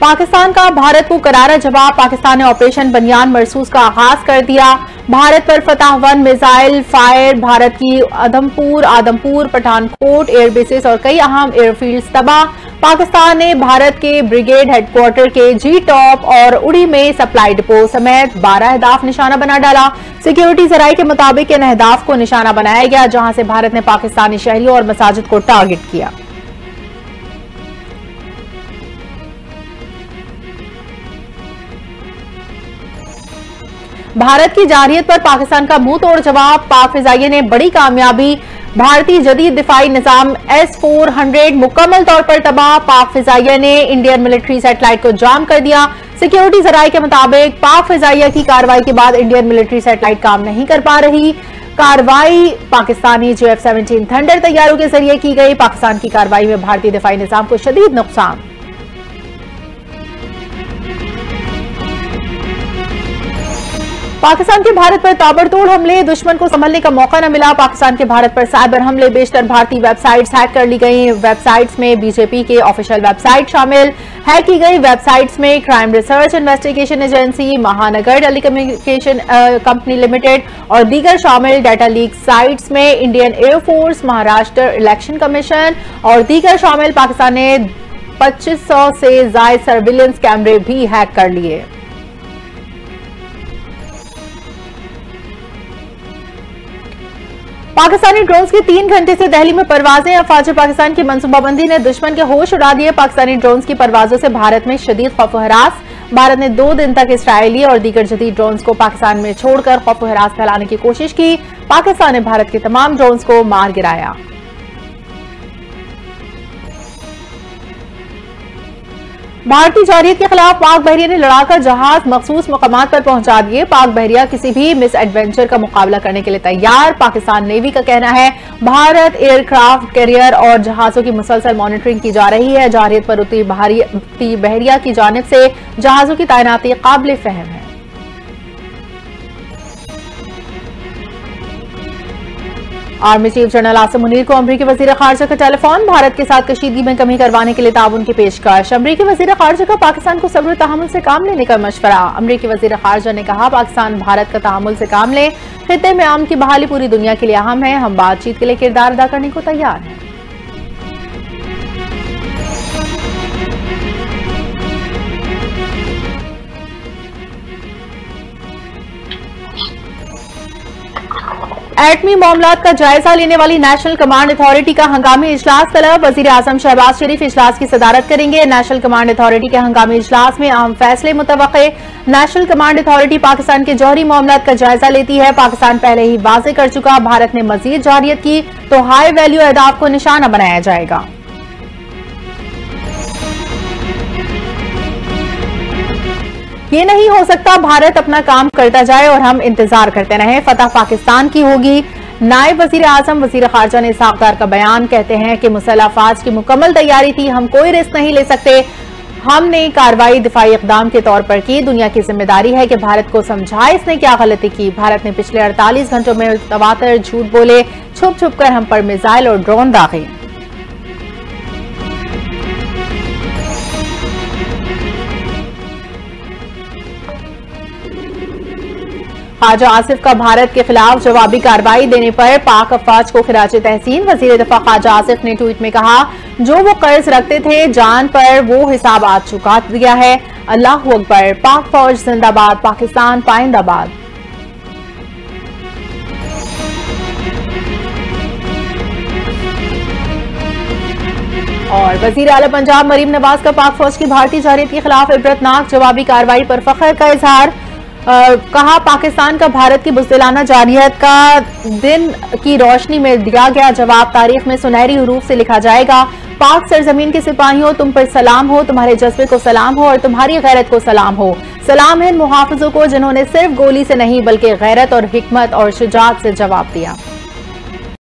पाकिस्तान का भारत को करारा जवाब। पाकिस्तान ने ऑपरेशन बनियान मरसूस का आगाज कर दिया। भारत पर फतह 1 मिसाइल फायर। भारत की आदमपुर, पठानकोट एयरबेसेस और कई अहम एयरफील्ड्स तबाह। पाकिस्तान ने भारत के ब्रिगेड हेडक्वार्टर के जी टॉप और उड़ी में सप्लाई डिपो समेत 12 अहदाफ निशाना बना डाला। सिक्योरिटी जराये के मुताबिक इन अहदाफ को निशाना बनाया गया, जहां से भारत ने पाकिस्तानी शहरियों और मसाजिद को टारगेट किया। भारत की जारहियत पर पाकिस्तान का मुंह तोड़ जवाब। पाक फिजाइये ने बड़ी कामयाबी। भारतीय जदीद दिफाई निजाम S-400 मुकम्मल तौर पर तबाह। पाक फिजाइये ने इंडियन मिलिट्री सैटेलाइट को जाम कर दिया। सिक्योरिटी जराये के मुताबिक पाक फिजाइये की कार्रवाई के बाद इंडियन मिलिट्री सैटेलाइट काम नहीं कर पा रही। कार्रवाई पाकिस्तानी JF-17 थंडर तैयारों के जरिए की गई। पाकिस्तान की कार्रवाई में भारतीय दिफाई निजाम को शदीद नुकसान। पाकिस्तान के भारत पर ताबड़तोड़ हमले। दुश्मन को संभलने का मौका न मिला। पाकिस्तान के भारत पर साइबर हमले। बेशतर भारतीय वेबसाइट्स हैक कर ली गई। वेबसाइट्स में बीजेपी के ऑफिशियल वेबसाइट शामिल। हैक की गई वेबसाइट्स में क्राइम रिसर्च इन्वेस्टिगेशन एजेंसी, महानगर टेलीकम्युनिकेशन कंपनी लिमिटेड और दीगर शामिल। डाटा लीक साइट्स में Indian air force, Maharashtra election commission और दीगर शामिल। पाकिस्तान ने 2500 से ज्यादा सर्विलेंस कैमरे भी हैक कर लिए। पाकिस्तानी ड्रोन्स की 3 घंटे से दिल्ली में परवाजें। अफवाज पाकिस्तान की मंसूबाबंदी ने दुश्मन के होश उड़ा दिए। पाकिस्तानी ड्रोन्स की परवाजों से भारत में शदीद खौफ हरास। भारत ने 2 दिन तक इसराइली और दीगर जदीद ड्रोन्स को पाकिस्तान में छोड़कर खौफ हरास फैलाने की कोशिश की। पाकिस्तान ने भारत के तमाम ड्रोन्स को मार गिराया। भारतीय जारहियत के खिलाफ पाक बहरिया ने लड़ाकर जहाज मखसूस मकामात पर पहुंचा दिए। पाक बहरिया किसी भी मिस एडवेंचर का मुकाबला करने के लिए तैयार। पाकिस्तान नेवी का कहना है भारत एयरक्राफ्ट कैरियर और जहाजों की मुसलसल मॉनिटरिंग की जा रही है। जारहियत पर उतरी बहरिया की जानिब से जहाजों की तैनाती काबिल फहम है। Army chief general Asim Munir को अमरीकी वजीर खारजा का टेलीफोन। भारत के साथ कशीदगी में कमी करवाने के लिए ताउन की पेशकश। अमरीकी वजीर खारजा का पाकिस्तान को सब्र तहम्मुल से काम लेने का मशवरा। अमरीकी वजीर खारजा ने कहा पाकिस्तान भारत का तहम्मुल से काम ले। खित्ते में अमन की बहाली पूरी दुनिया के लिए अहम है। हम बातचीत के लिए किरदार अदा करने को तैयार हैं। एटमी मामलात का जायजा लेने वाली नेशनल कमांड अथॉरिटी का हंगामी इजलास तलब। वजीर आजम शहबाज शरीफ इजलास की सदारत करेंगे। नेशनल कमांड अथॉरिटी के हंगामी इजलास में अहम फैसले मुतवक्के। नेशनल कमांड अथॉरिटी पाकिस्तान के जौहरी मामलात का जायजा लेती है। पाकिस्तान पहले ही वाज़ेह कर चुका, भारत ने मजीद जारहियत की तो हाई वैल्यू अहदाफ को निशाना बनाया जाएगा। ये नहीं हो सकता भारत अपना काम करता जाए और हम इंतजार करते रहें। फतह पाकिस्तान की होगी। नायब वजीर आजम वजीर खारजा ने इसहाकदार का बयान। कहते हैं कि मुसल्लह अफवाज की मुकम्मल तैयारी थी, हम कोई रिस्क नहीं ले सकते। हमने कार्रवाई दिफाई इकदाम के तौर पर की। दुनिया की जिम्मेदारी है कि भारत को समझाए इसने क्या गलती की। भारत ने पिछले 48 घंटों में तवातर झूठ बोले, छुप छुप कर हम पर मिसाइल और ड्रोन दागे। ख्वाजा आसिफ का भारत के खिलाफ जवाबी कार्रवाई देने पर पाक अफवाज को खिराज तहसीन। वजीर दफा ख्वाजा आसिफ ने ट्वीट में कहा जो वो कर्ज रखते थे जान पर वो हिसाब आज चुका दिया है। अल्लाहू अकबर। पाक फौज जिंदाबाद। पाकिस्तान पाइंदाबाद। और वजीर आला पंजाब मरीम नवाज का पाक फौज की भारतीय जारहियत के खिलाफ इबरतनाक जवाबी कार्रवाई पर फख्र का इजहार। कहा पाकिस्तान का भारत की बुज़दिलाना जारहियत का दिन की रोशनी में दिया गया जवाब तारीख में सुनहरी हरूफ से लिखा जाएगा। पाक सरजमीन के सिपाहियों तुम पर सलाम हो, तुम्हारे जज्बे को सलाम हो और तुम्हारी गैरत को सलाम हो। सलाम है इन मुहाफिजों को जिन्होंने सिर्फ गोली से नहीं बल्कि गैरत और हिकमत और शुजाअत से जवाब दिया।